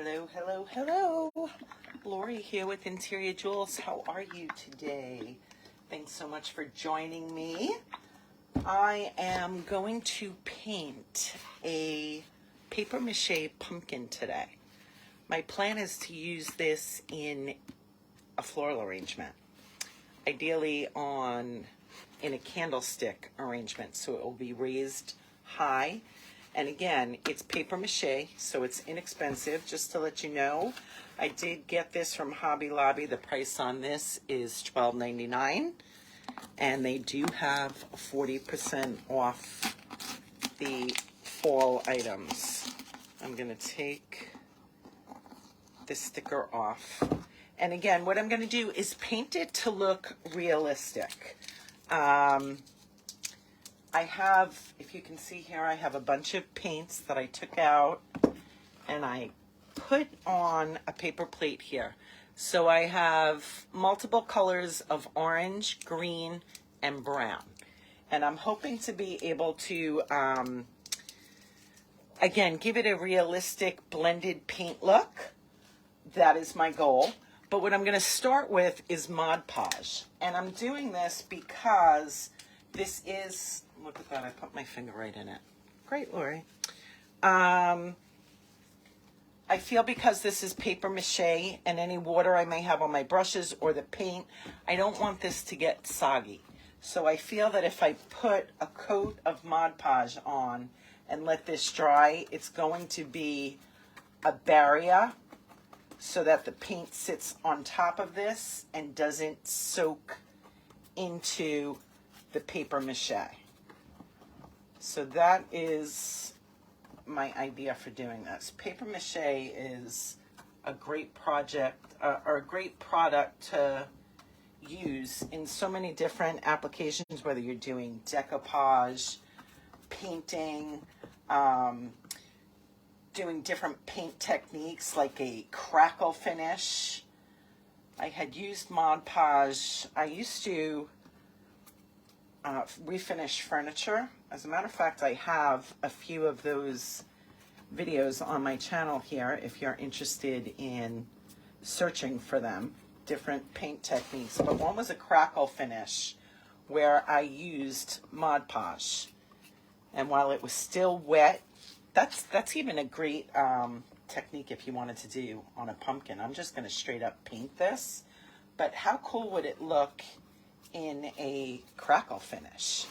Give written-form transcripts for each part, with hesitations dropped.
Hello, hello, hello. Lori here with Interior Jewels. How are you today? Thanks so much for joining me. I am going to paint a paper mache pumpkin today. My plan is to use this in a floral arrangement, ideally in a candlestick arrangement, so it will be raised high. And again, it's paper mache, so it's inexpensive. Just to let you know, I did get this from Hobby Lobby. The price on this is $12.99, and they do have 40% off the fall items. I'm gonna take the sticker off. And again, what I'm gonna do is paint it to look realistic. I have, if you can see here, I have a bunch of paints that I took out and I put on a paper plate here. So I have multiple colors of orange, green, and brown. And I'm hoping to be able to, again, give it a realistic blended paint look. That is my goal. But what I'm going to start with is Mod Podge. And I'm doing this because this is, look at that, I put my finger right in it. Great, Lori. I feel because this is paper mache and any water I may have on my brushes or the paint, I don't want this to get soggy. So I feel that if I put a coat of Mod Podge on and let this dry, it's going to be a barrier so that the paint sits on top of this and doesn't soak into the paper mache. So that is my idea for doing this. Paper mache is a great project or a great product to use in so many different applications, whether you're doing decoupage, painting, doing different paint techniques like a crackle finish. I had used Mod Podge. I used to refinish furniture. As a matter of fact, I have a few of those videos on my channel here if you're interested in searching for them, different paint techniques. But one was a crackle finish where I used Mod Podge. And while it was still wet, that's even a great technique if you wanted to do on a pumpkin. I'm just going to straight up paint this. But how cool would it look in a crackle finish?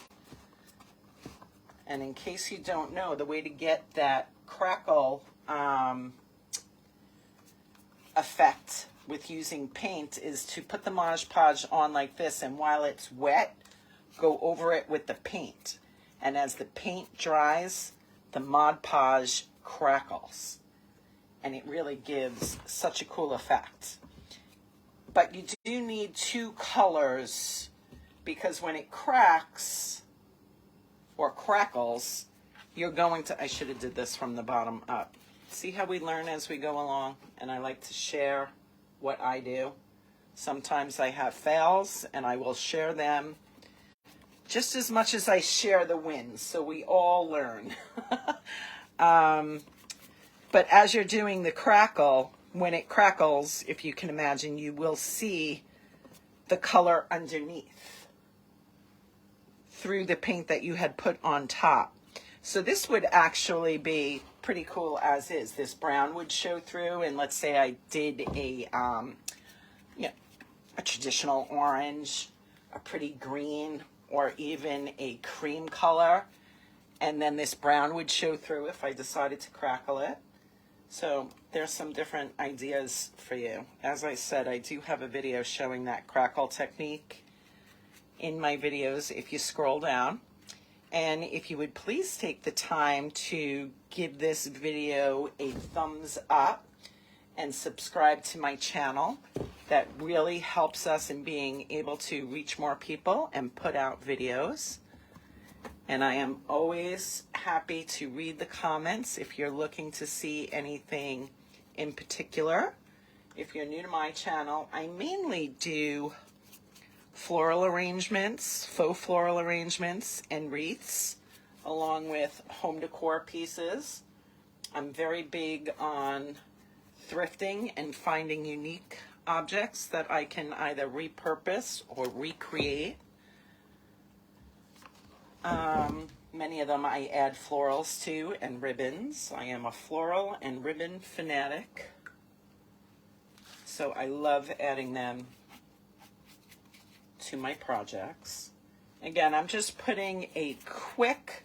And in case you don't know, the way to get that crackle effect with using paint is to put the Mod Podge on like this, and while it's wet, go over it with the paint. And as the paint dries, the Mod Podge crackles. And it really gives such a cool effect. But you do need two colors, because when it cracks or crackles, you're going to, I should have did this from the bottom up. See how we learn as we go along? And I like to share what I do. Sometimes I have fails and I will share them just as much as I share the wins, so we all learn. But as you're doing the crackle, when it crackles, if you can imagine, you will see the color underneath through the paint that you had put on top. So this would actually be pretty cool as is. This brown would show through, and let's say I did a traditional orange, a pretty green, or even a cream color, and then this brown would show through if I decided to crackle it. So there's some different ideas for you. As I said, I do have a video showing that crackle technique in my videos if you scroll down. And if you would please take the time to give this video a thumbs up and subscribe to my channel. That really helps us in being able to reach more people and put out videos. And I am always happy to read the comments if you're looking to see anything in particular. If you're new to my channel, I mainly do floral arrangements, faux floral arrangements, and wreaths, along with home decor pieces. I'm very big on thrifting and finding unique objects that I can either repurpose or recreate. Many of them I add florals to and ribbons. I am a floral and ribbon fanatic, so I love adding them to my projects. Again, I'm just putting a quick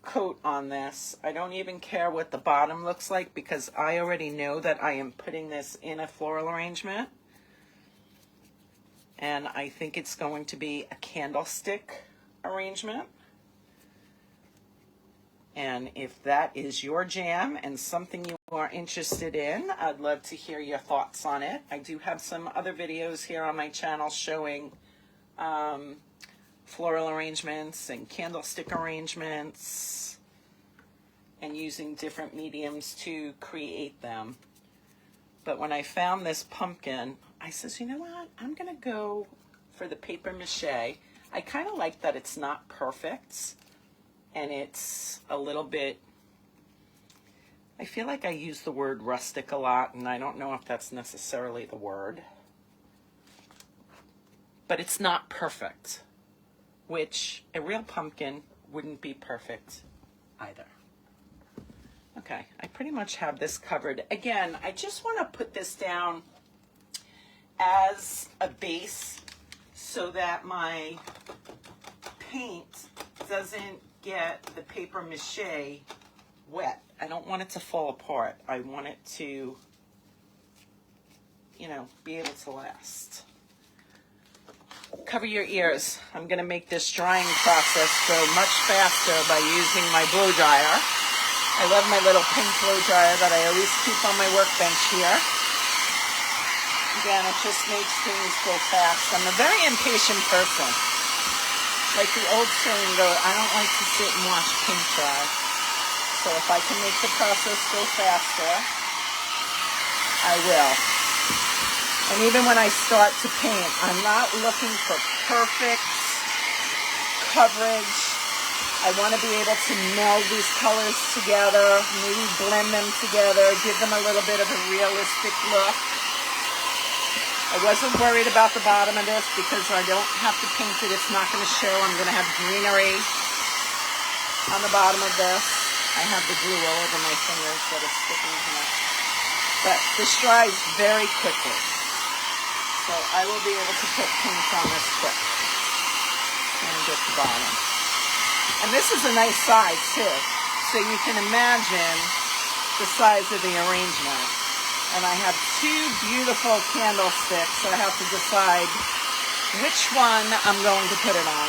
coat on this. I don't even care what the bottom looks like because I already know that I am putting this in a floral arrangement, and I think it's going to be a candlestick arrangement. And if that is your jam and something you are interested in, I'd love to hear your thoughts on it. I do have some other videos here on my channel showing floral arrangements and candlestick arrangements and using different mediums to create them. But when I found this pumpkin, I says, you know what? I'm going to go for the paper mache. I kind of like that it's not perfect. And it's a little bit, I feel like I use the word rustic a lot, and I don't know if that's necessarily the word. But it's not perfect, which a real pumpkin wouldn't be perfect either. Okay, I pretty much have this covered. Again, I just want to put this down as a base so that my paint doesn't get the paper mache wet. I don't want it to fall apart. I want it to, you know, be able to last. Cover your ears. I'm going to make this drying process go much faster by using my blow dryer. I love my little pink blow dryer that I always keep on my workbench here. Again, it just makes things go fast. I'm a very impatient person. Like the old saying goes, I don't like to sit and watch paint dry. So if I can make the process go faster, I will. And even when I start to paint, I'm not looking for perfect coverage. I want to be able to meld these colors together, maybe blend them together, give them a little bit of a realistic look. I wasn't worried about the bottom of this because I don't have to paint it. It's not going to show. I'm going to have greenery on the bottom of this. I have the glue all over my fingers that is sticking here. But this dries very quickly. So I will be able to put paint on this quick and get the bottom. And this is a nice size too. So you can imagine the size of the arrangement. And I have two beautiful candlesticks, so I have to decide which one I'm going to put it on.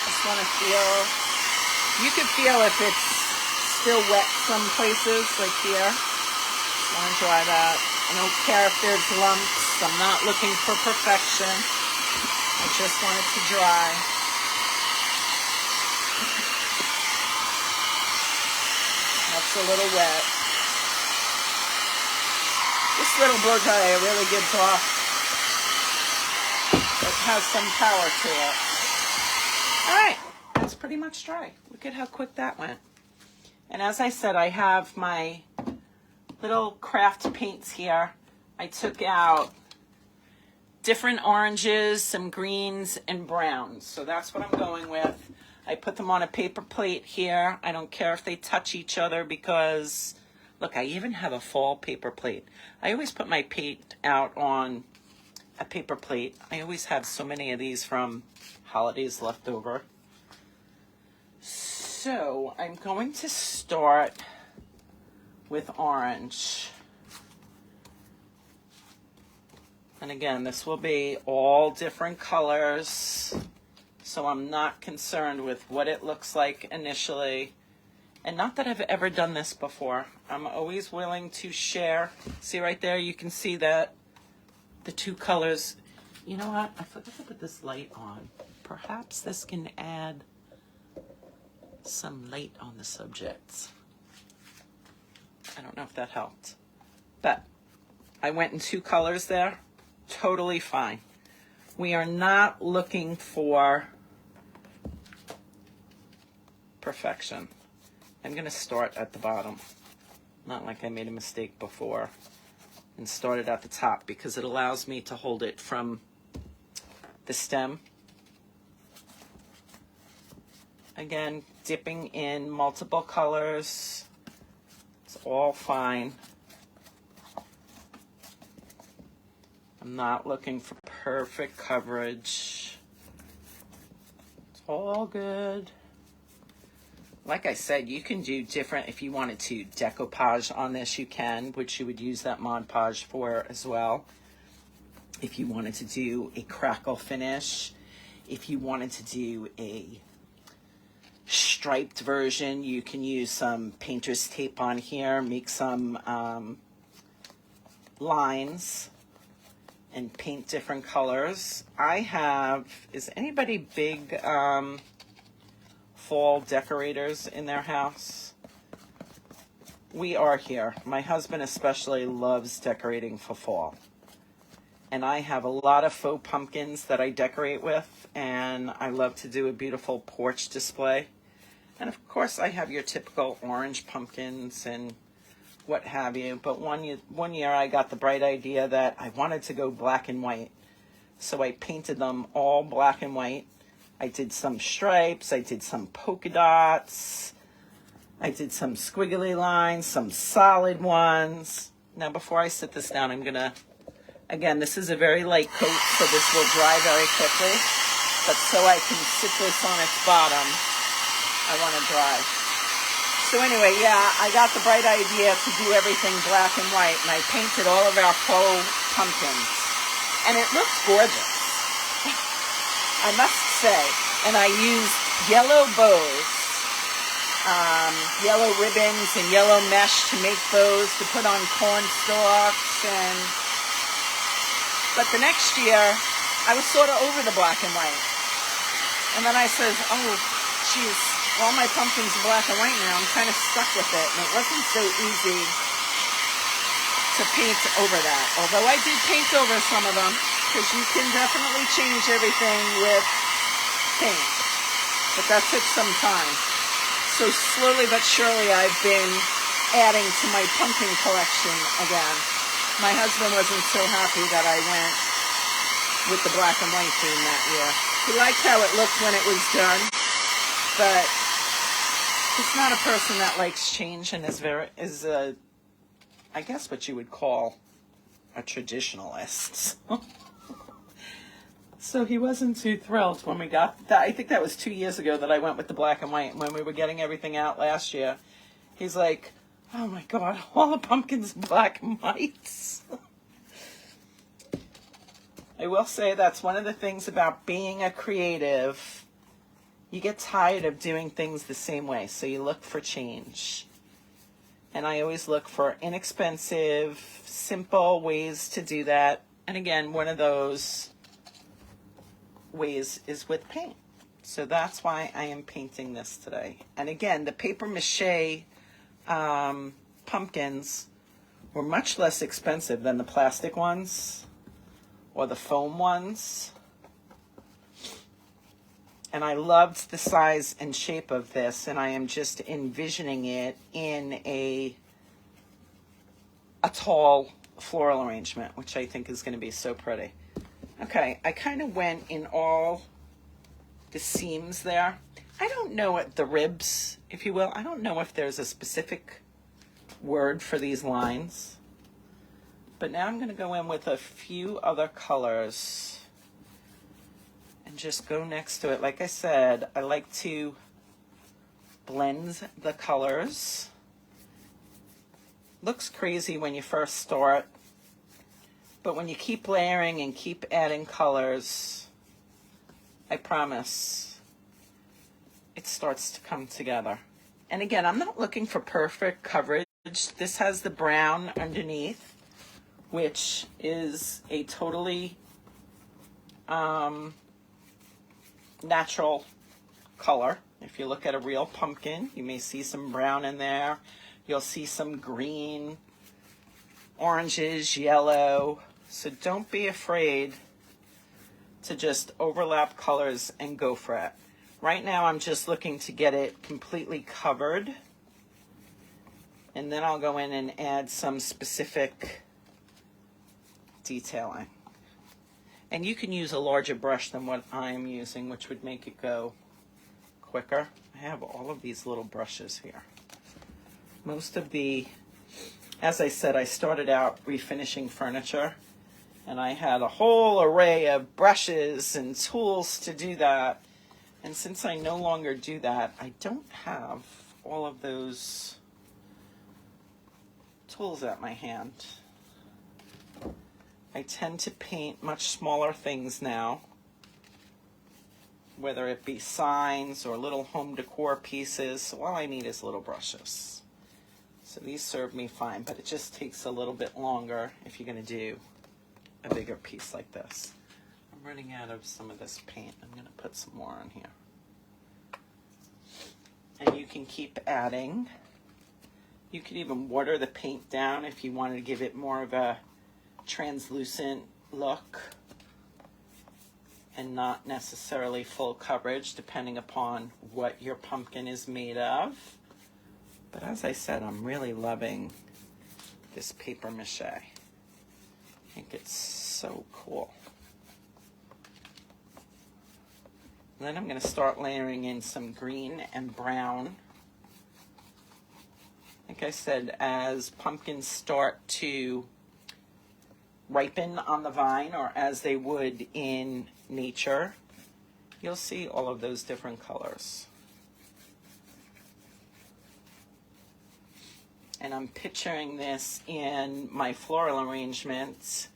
Just want to feel, you can feel if it's still wet some places, like here. Just want to dry that. I don't care if there's lumps. I'm not looking for perfection. I just want it to dry. That's a little wet. This little blow dryer really gives off, it has some power to it. All right, that's pretty much dry. Look at how quick that went. And as I said, I have my little craft paints here. I took out different oranges, some greens, and browns. So that's what I'm going with. I put them on a paper plate here. I don't care if they touch each other because, look, I even have a fall paper plate. I always put my paint out on a paper plate. I always have so many of these from holidays left over. So I'm going to start with orange. And again, this will be all different colors. So I'm not concerned with what it looks like initially. And not that I've ever done this before. I'm always willing to share. See right there, you can see that the two colors. You know what? I forgot to put this light on. Perhaps this can add some light on the subject. I don't know if that helped. But I went in two colors there. Totally fine. We are not looking for perfection. I'm going to start at the bottom. not like I made a mistake before and started at the top, because it allows me to hold it from the stem. Again, dipping in multiple colors. It's all fine. I'm not looking for perfect coverage. It's all good. Like I said, you can do different. If you wanted to decoupage on this, you can, which you would use that Mod Podge for as well. If you wanted to do a crackle finish, if you wanted to do a striped version, you can use some painter's tape on here, make some lines and paint different colors. I have, is anybody big fall decorators in their house? We are here. My husband especially loves decorating for fall. And I have a lot of faux pumpkins that I decorate with, and I love to do a beautiful porch display. And of course I have your typical orange pumpkins and what have you. But one year I got the bright idea that I wanted to go black and white. So I painted them all black and white. I did some stripes, I did some polka dots, I did some squiggly lines, some solid ones. Now before I sit this down, I'm gonna, again, this is a very light coat, so this will dry very quickly. But so I can sit this on its bottom, I want to dry. So anyway, yeah, I got the bright idea to do everything black and white, and I painted all of our faux pumpkins. And it looks gorgeous, I must say. And I used yellow bows, yellow ribbons and yellow mesh to make bows to put on corn stalks. But the next year, I was sort of over the black and white. And then I said, oh, geez, all my pumpkins are black and white now. I'm kind of stuck with it. And it wasn't so easy to paint over that. Although I did paint over some of them, because you can definitely change everything with paint. But that took some time. So slowly but surely I've been adding to my pumpkin collection again. My husband wasn't so happy that I went with the black and white theme that year. He liked how it looked when it was done, but he's not a person that likes change and is a, I guess what you would call a traditionalist. So he wasn't too thrilled when we got that. I think that was 2 years ago that I went with the black and white. And when we were getting everything out last year, he's like, oh my God, all the pumpkins black and whites. I will say that's one of the things about being a creative. You get tired of doing things the same way, so you look for change. And I always look for inexpensive, simple ways to do that. And again, one of those ways is with paint. So that's why I am painting this today. And again, the paper mache pumpkins were much less expensive than the plastic ones or the foam ones. And I loved the size and shape of this, and I am just envisioning it in a tall floral arrangement, which I think is going to be so pretty. Okay, I kind of went in all the seams there. I don't know what the ribs, if you will, I don't know if there's a specific word for these lines. But now I'm going to go in with a few other colors and just go next to it. Like I said, I like to blend the colors. Looks crazy when you first start, but when you keep layering and keep adding colors, I promise it starts to come together. And again, I'm not looking for perfect coverage. This has the brown underneath, which is a totally natural color. If you look at a real pumpkin, you may see some brown in there. You'll see some green, oranges, yellow. So don't be afraid to just overlap colors and go for it. Right now I'm just looking to get it completely covered. And then I'll go in and add some specific detailing. And you can use a larger brush than what I'm using, which would make it go quicker. I have all of these little brushes here. Most of the, as I said, I started out refinishing furniture, and I had a whole array of brushes and tools to do that. And since I no longer do that, I don't have all of those tools at my hand. I tend to paint much smaller things now, whether it be signs or little home decor pieces. So all I need is little brushes. So these serve me fine, but it just takes a little bit longer if you're going to do a bigger piece like this. I'm running out of some of this paint. I'm going to put some more on here. And you can keep adding. You could even water the paint down if you wanted to give it more of a translucent look and not necessarily full coverage, depending upon what your pumpkin is made of. But as I said, I'm really loving this paper mache. I think it's so cool. And then I'm going to start layering in some green and brown. Like I said, as pumpkins start to ripen on the vine, or as they would in nature, you'll see all of those different colors. And I'm picturing this in my floral arrangements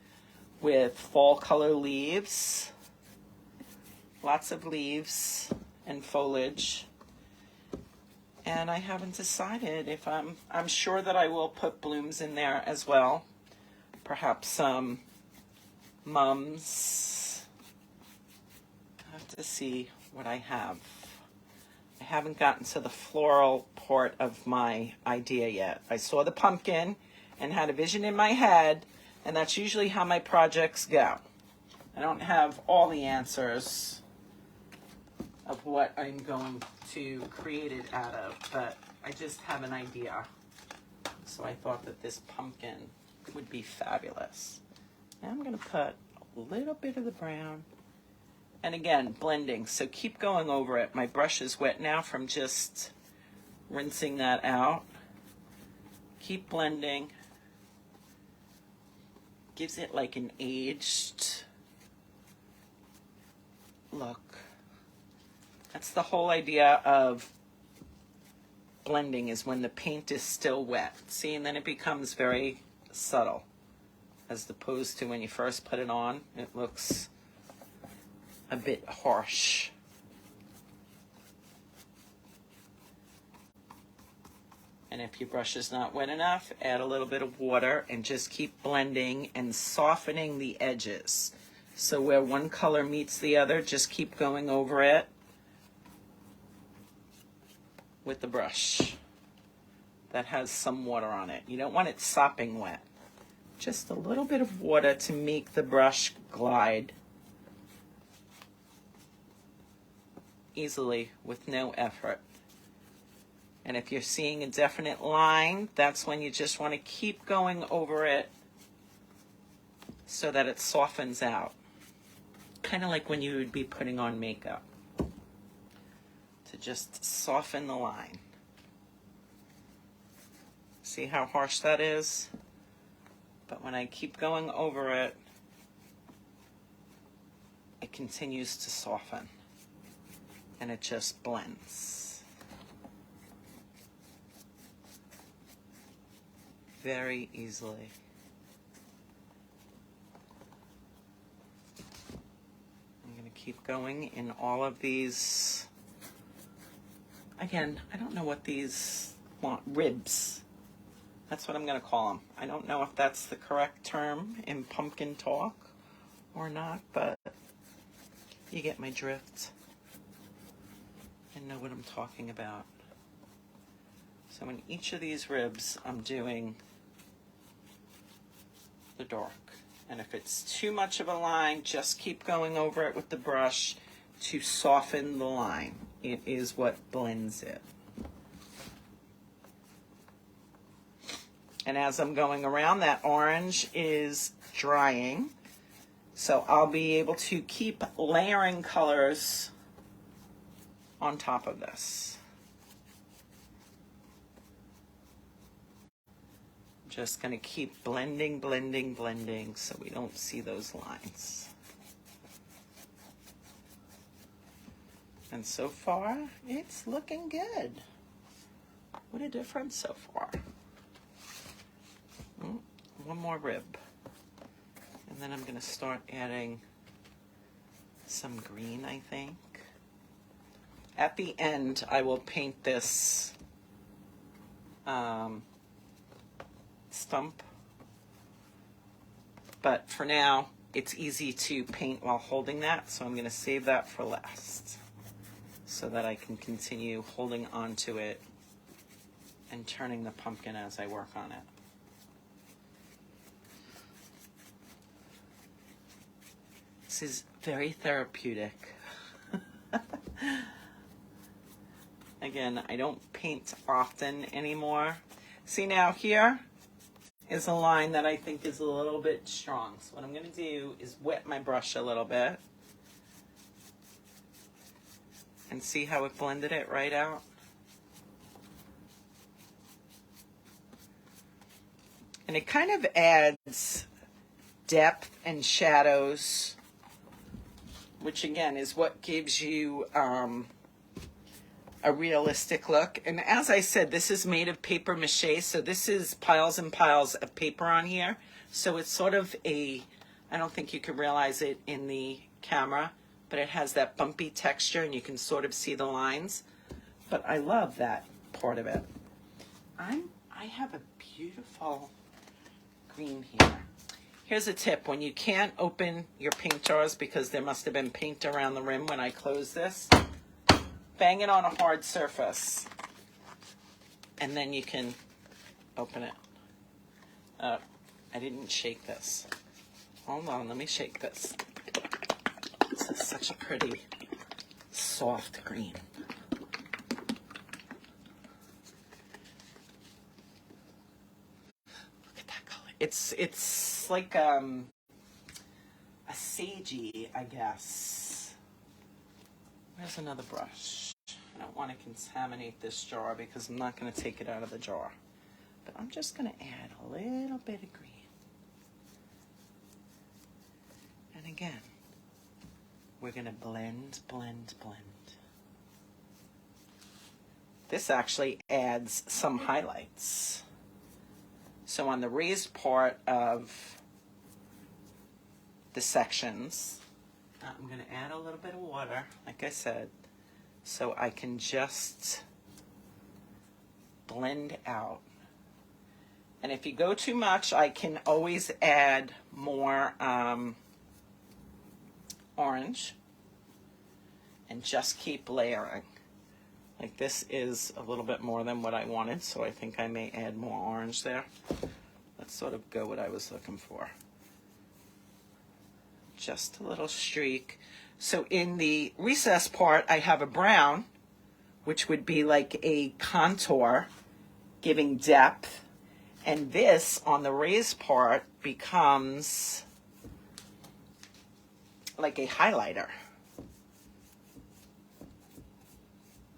with fall color leaves, lots of leaves and foliage. And I haven't decided if I'm sure that I will put blooms in there as well. Perhaps some mums. I have to see what I have. I haven't gotten to the floral part of my idea yet. I saw the pumpkin and had a vision in my head, and that's usually how my projects go. I don't have all the answers of what I'm going to create it out of, but I just have an idea. So I thought that this pumpkin would be fabulous. Now I'm going to put a little bit of the brown, and again, blending, so keep going over it. My brush is wet now from just rinsing that out. Keep blending. Gives it like an aged look. That's the whole idea of blending, is when the paint is still wet. See, and then it becomes very subtle, as opposed to when you first put it on, it looks a bit harsh. And if your brush is not wet enough, add a little bit of water and just keep blending and softening the edges. So where one color meets the other, just keep going over it with the brush that has some water on it. You don't want it sopping wet. Just a little bit of water to make the brush glide easily with no effort. And if you're seeing a definite line, that's when you just want to keep going over it so that it softens out. Kind of like when you would be putting on makeup, to just soften the line. See how harsh that is? But when I keep going over it, it continues to soften and it just blends. Very easily. I'm going to keep going in all of these. Again, I don't know what these ribs. That's what I'm going to call them. I don't know if that's the correct term in pumpkin talk or not, but you get my drift and know what I'm talking about. So in each of these ribs, I'm doing the dark. And if it's too much of a line, just keep going over it with the brush to soften the line. It is what blends it. And as I'm going around, that orange is drying. So I'll be able to keep layering colors on top of this. I'm just going to keep blending, blending, blending so we don't see those lines. And so far, it's looking good. What a difference so far. One more rib. And then I'm going to start adding some green, I think. At the end, I will paint this stump. But for now, it's easy to paint while holding that, so I'm going to save that for last so that I can continue holding on to it and turning the pumpkin as I work on it. This is very therapeutic. Again, I don't paint often anymore. See, now here is a line that I think is a little bit strong. So what I'm going to do is wet my brush a little bit. And see how it blended it right out? And it kind of adds depth and shadows, which again is what gives you a realistic look. And as I said, this is made of paper mache, so this is piles and piles of paper on here. So it's sort of I don't think you can realize it in the camera, but it has that bumpy texture and you can sort of see the lines. But I love that part of it. I have a beautiful green here. Here's a tip: when you can't open your paint jars because there must have been paint around the rim when I closed this, bang it on a hard surface and then you can open it. I didn't shake this. Hold on, let me shake this. This is such a pretty soft green. Look at that color. It's like a sagey, I guess. Where's another brush? I don't want to contaminate this jar because I'm not going to take it out of the jar. But I'm just going to add a little bit of green. And again, we're going to blend, blend, blend. This actually adds some highlights. So on the raised part of the sections, I'm going to add a little bit of water, like I said, so I can just blend out. And if you go too much, I can always add more orange and just keep layering. Like this is a little bit more than what I wanted, so I think I may add more orange there. Let's sort of go what I was looking for. Just a little streak. So in the recessed part, I have a brown, which would be like a contour, giving depth. And this, on the raised part, becomes like a highlighter.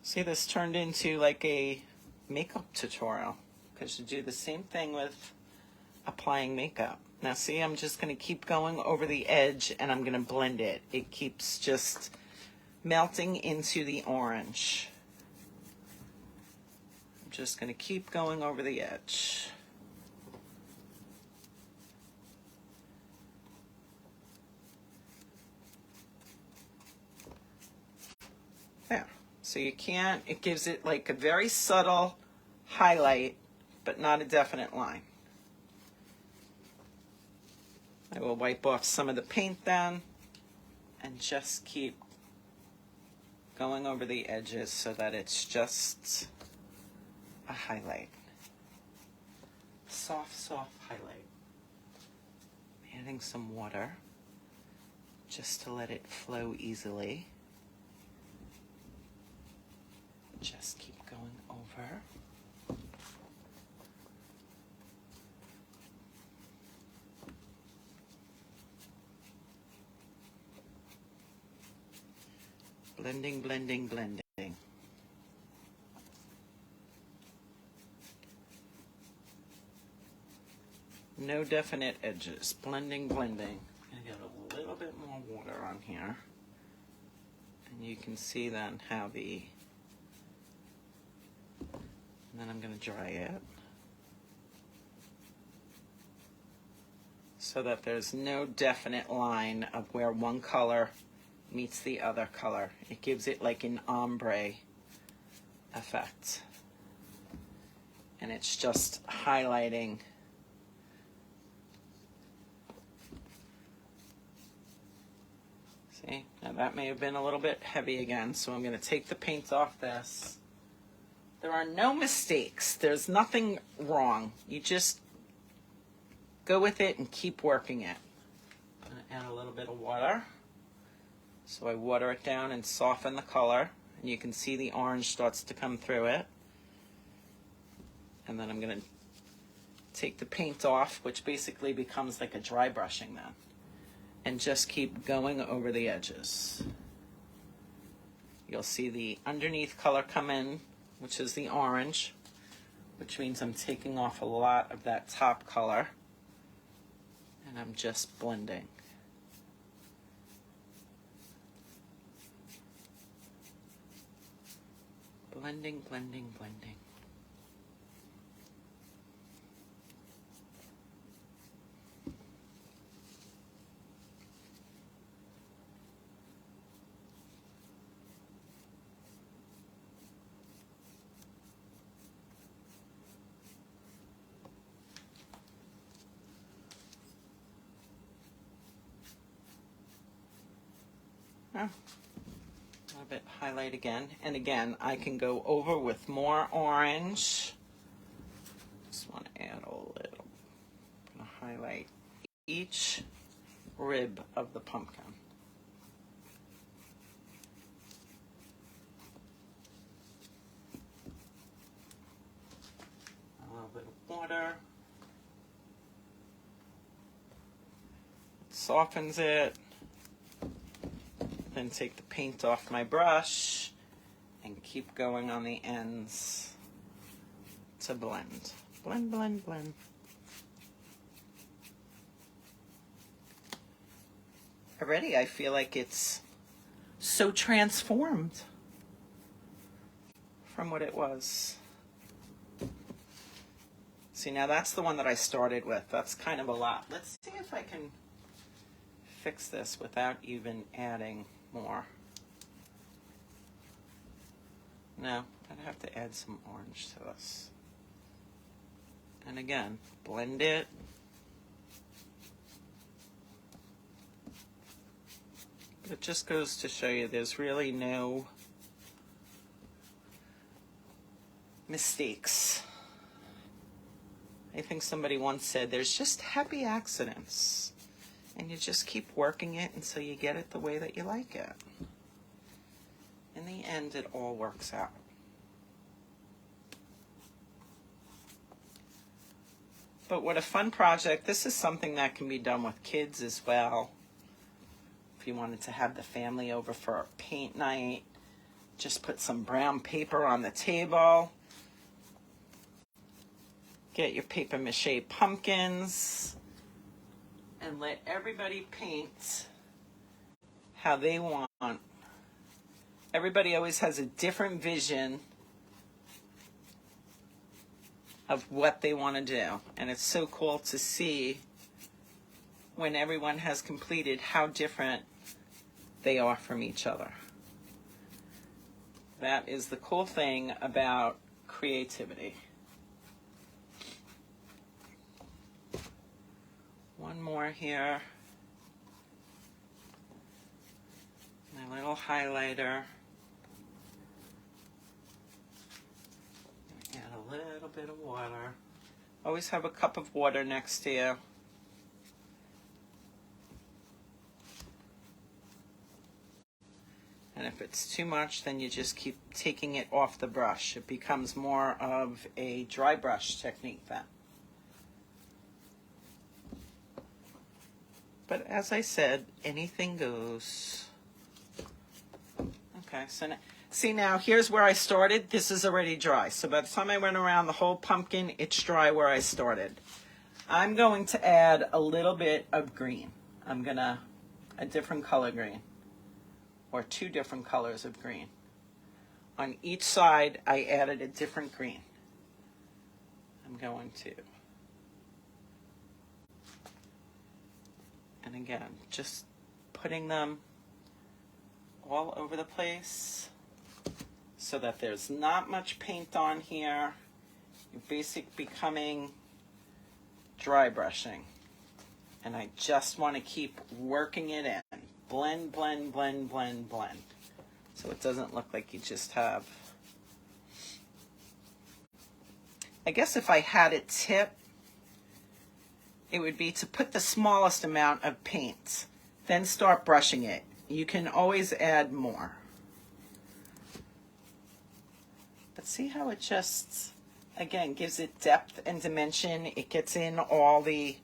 See, this turned into like a makeup tutorial, because you do the same thing with applying makeup. Now see, I'm just going to keep going over the edge and I'm going to blend it. It keeps just melting into the orange. I'm just going to keep going over the edge. There. So you can't, it gives it like a very subtle highlight, but not a definite line. I will wipe off some of the paint then and just keep going over the edges so that it's just a highlight. Soft, soft highlight. Adding some water just to let it flow easily. Just keep going over. Blending, blending, blending. No definite edges. Blending, blending. I'm gonna get a little bit more water on here. And you can see then how and then I'm gonna dry it. So that there's no definite line of where one color meets the other color. It gives it like an ombre effect. And it's just highlighting. See, now that may have been a little bit heavy again, so I'm going to take the paint off this. There are no mistakes. There's nothing wrong. You just go with it and keep working it. I'm going to add a little bit of water. So I water it down and soften the color. And you can see the orange starts to come through it. And then I'm going to take the paint off, which basically becomes like a dry brushing then. And just keep going over the edges. You'll see the underneath color come in, which is the orange, which means I'm taking off a lot of that top color. And I'm just blending. Blending, blending, blending. A little bit highlight again, and again I can go over with more orange. Just want to add a little. I'm going to highlight each rib of the pumpkin. A little bit of water. It softens it. Then take the paint off my brush and keep going on the ends to blend. Blend, blend, blend. Already I feel like it's so transformed from what it was. See, now that's the one that I started with. That's kind of a lot. Let's see if I can fix this without even adding more. No, I'd have to add some orange to this. And again, blend it. But it just goes to show you there's really no mistakes. I think somebody once said there's just happy accidents. And you just keep working it until you get it the way that you like it. In the end, it all works out. But what a fun project. This is something that can be done with kids as well. If you wanted to have the family over for a paint night, just put some brown paper on the table. Get your paper mache pumpkins. And let everybody paint how they want. Everybody always has a different vision of what they want to do. And it's so cool to see when everyone has completed how different they are from each other. That is the cool thing about creativity. One more here. My little highlighter. Add a little bit of water. Always have a cup of water next to you. And if it's too much, then you just keep taking it off the brush. It becomes more of a dry brush technique then. But as I said, anything goes. Okay. Okay, so now, see now, here's where I started. This is already dry. So by the time I went around the whole pumpkin, it's dry where I started. I'm going to add a little bit of green. A different color green, or two different colors of green. On each side, I added a different green. I'm going to, and again, just putting them all over the place so that there's not much paint on here. You're basically becoming dry brushing. And I just want to keep working it in. Blend, blend, blend, blend, blend. So it doesn't look like you just have. I guess if I had a tip, it would be to put the smallest amount of paint, then start brushing it. You can always add more. But see how it just, again, gives it depth and dimension. It gets in all the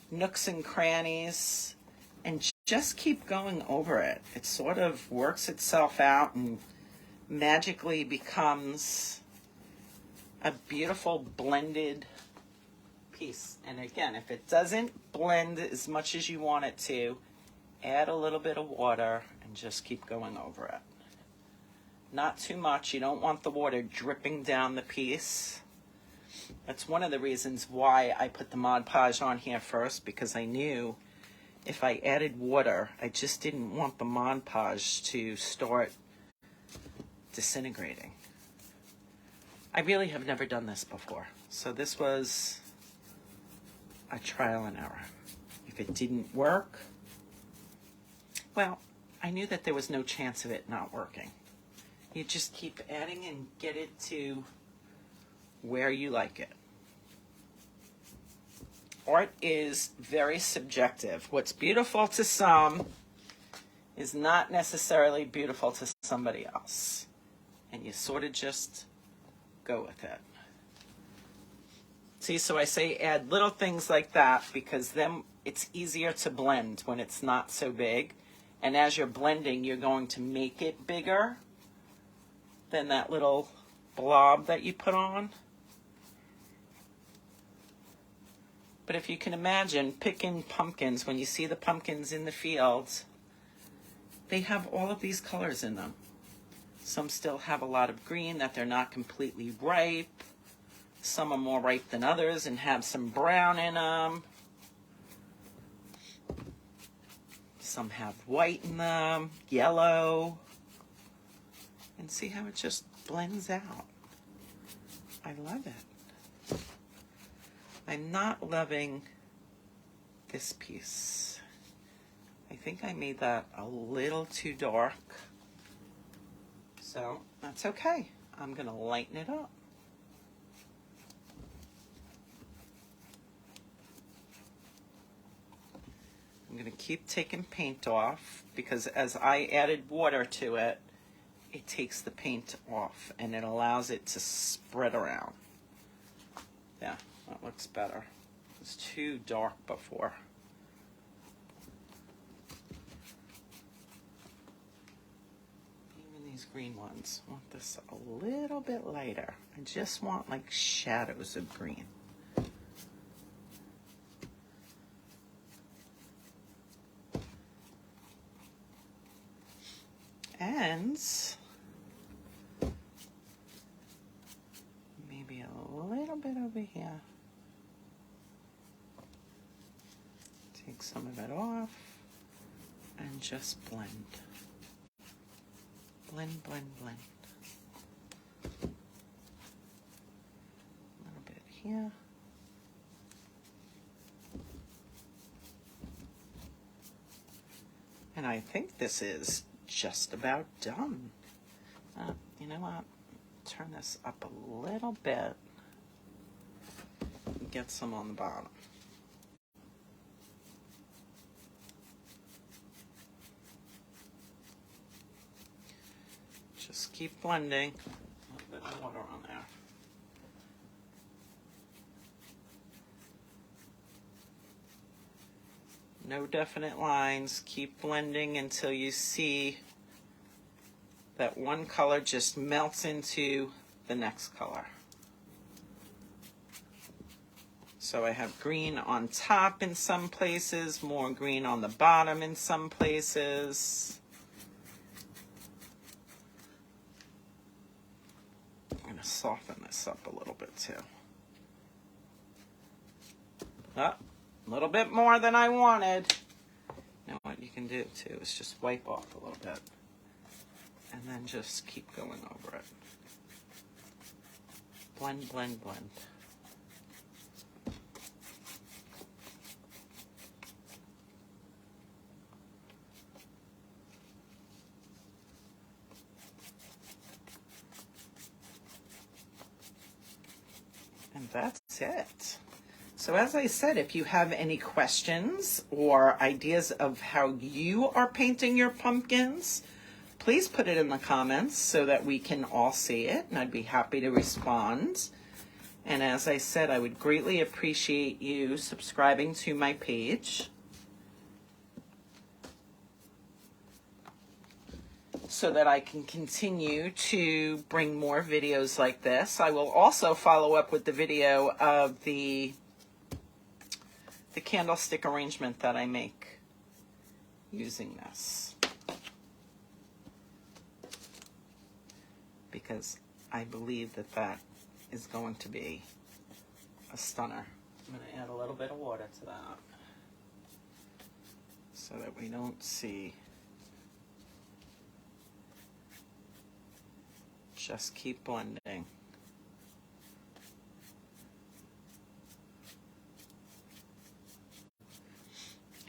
nooks and crannies, and just keep going over it. It sort of works itself out and magically becomes a beautiful blended piece. And again, if it doesn't blend as much as you want it to, add a little bit of water and just keep going over it. Not too much. You don't want the water dripping down the piece. That's one of the reasons why I put the Mod Podge on here first, because I knew if I added water, I just didn't want the Mod Podge to start disintegrating. I really have never done this before, so this was a trial and error. If it didn't work, well, I knew that there was no chance of it not working. You just keep adding and get it to where you like it. Art is very subjective. What's beautiful to some is not necessarily beautiful to somebody else. And you sort of just go with it. See, so I say add little things like that because then it's easier to blend when it's not so big. And as you're blending, you're going to make it bigger than that little blob that you put on. But if you can imagine picking pumpkins, when you see the pumpkins in the fields, they have all of these colors in them. Some still have a lot of green that they're not completely ripe. Some are more ripe than others and have some brown in them. Some have white in them, yellow. And see how it just blends out. I love it. I'm not loving this piece. I think I made that a little too dark. So that's okay. I'm gonna lighten it up. I'm gonna keep taking paint off because as I added water to it, it takes the paint off and it allows it to spread around. Yeah, that looks better. It was too dark before. Even these green ones, I want this a little bit lighter. I just want like shadows of green. And maybe a little bit over here. Take some of it off and just blend. Blend, blend, blend. A little bit here. And I think this is just about done. You know what? Turn this up a little bit and get some on the bottom. Just keep blending. A little bit of water on there. No definite lines. Keep blending until you see that one color just melts into the next color. So I have green on top in some places, more green on the bottom in some places. I'm going to soften this up a little bit too. Oh, a little bit more than I wanted. Now what you can do too is just wipe off a little bit and then just keep going over it. Blend, blend, blend. And that's it. So as I said, if you have any questions or ideas of how you are painting your pumpkins, please put it in the comments so that we can all see it, and I'd be happy to respond. And as I said, I would greatly appreciate you subscribing to my page so that I can continue to bring more videos like this. I will also follow up with the video of the candlestick arrangement that I make using this, because I believe that that is going to be a stunner. I'm going to add a little bit of water to that so that we don't see. Just keep blending.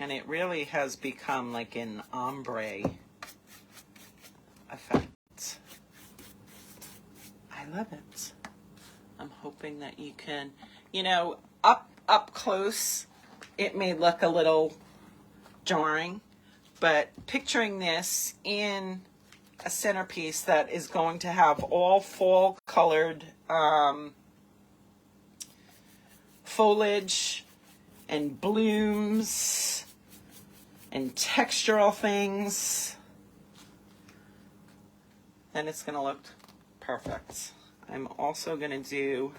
And it really has become like an ombre effect. I love it. I'm hoping that you can, you know, up close, it may look a little jarring, but picturing this in a centerpiece that is going to have all fall colored foliage and blooms and textural things, then it's going to look perfect. I'm also going to do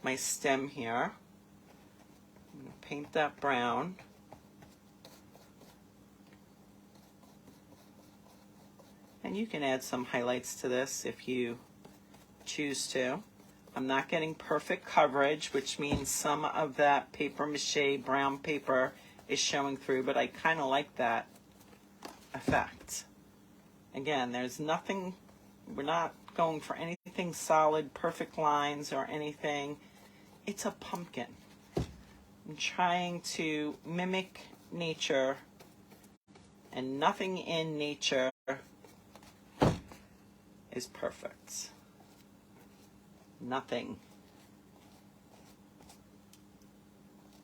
my stem here. I'm going to paint that brown. And you can add some highlights to this if you choose to. I'm not getting perfect coverage, which means some of that paper mache brown paper is showing through, but I kind of like that effect. Again, there's nothing, we're not going for anything solid, perfect lines or anything. It's a pumpkin. I'm trying to mimic nature, and nothing in nature is perfect. Nothing.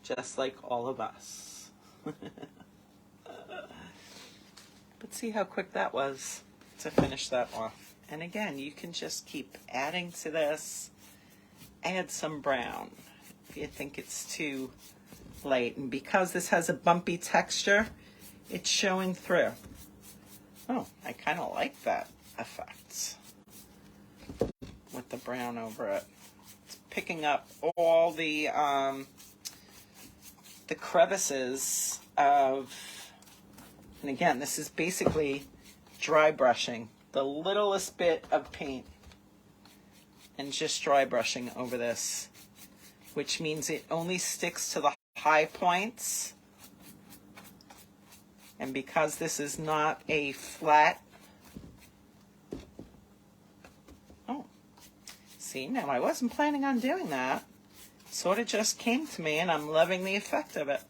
Just like all of us. But see how quick that was to finish that off. And again, you can just keep adding to this. Add some brown if you think it's too light. And because this has a bumpy texture, it's showing through. Oh, I kind of like that effect with the brown over it. It's picking up all the crevices of, and again, this is basically dry brushing the littlest bit of paint and just dry brushing over this, which means it only sticks to the high points. And because this is not a flat, oh, see, now I wasn't planning on doing that. Sort of just came to me, and I'm loving the effect of it.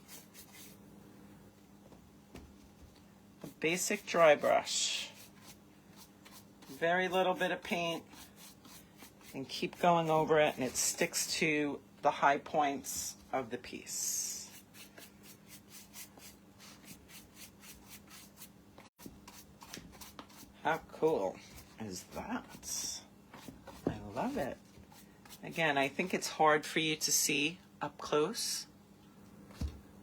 A basic dry brush. Very little bit of paint, and keep going over it, and it sticks to the high points of the piece. How cool is that? I love it. Again, I think it's hard for you to see up close.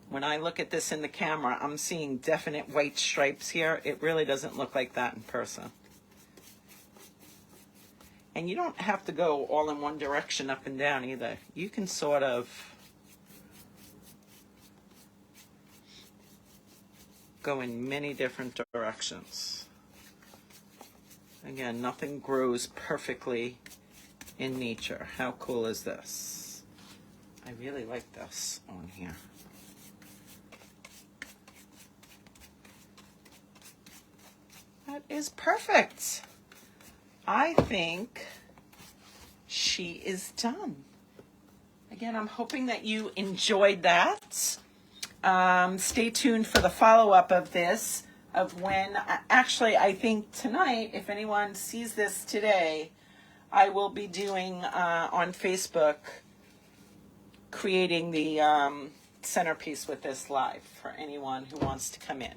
When I look at this in the camera, I'm seeing definite white stripes here. It really doesn't look like that in person. And you don't have to go all in one direction up and down either. You can sort of go in many different directions. Again, nothing grows perfectly in nature. How cool is this? I really like this on here. That is perfect. I think she is done. Again, I'm hoping that you enjoyed that. Stay tuned for the follow-up of this, of when, actually, I think tonight, if anyone sees this today, I will be doing on Facebook, creating the centerpiece with this live for anyone who wants to come in.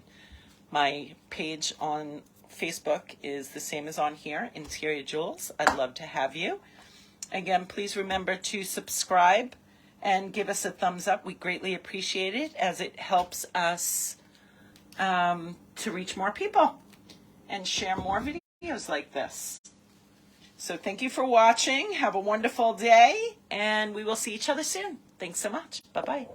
My page on Facebook is the same as on here, Interior Jewels. I'd love to have you. Again, please remember to subscribe and give us a thumbs up. We greatly appreciate it, as it helps us to reach more people and share more videos like this. So thank you for watching. Have a wonderful day, and we will see each other soon. Thanks so much. Bye-bye.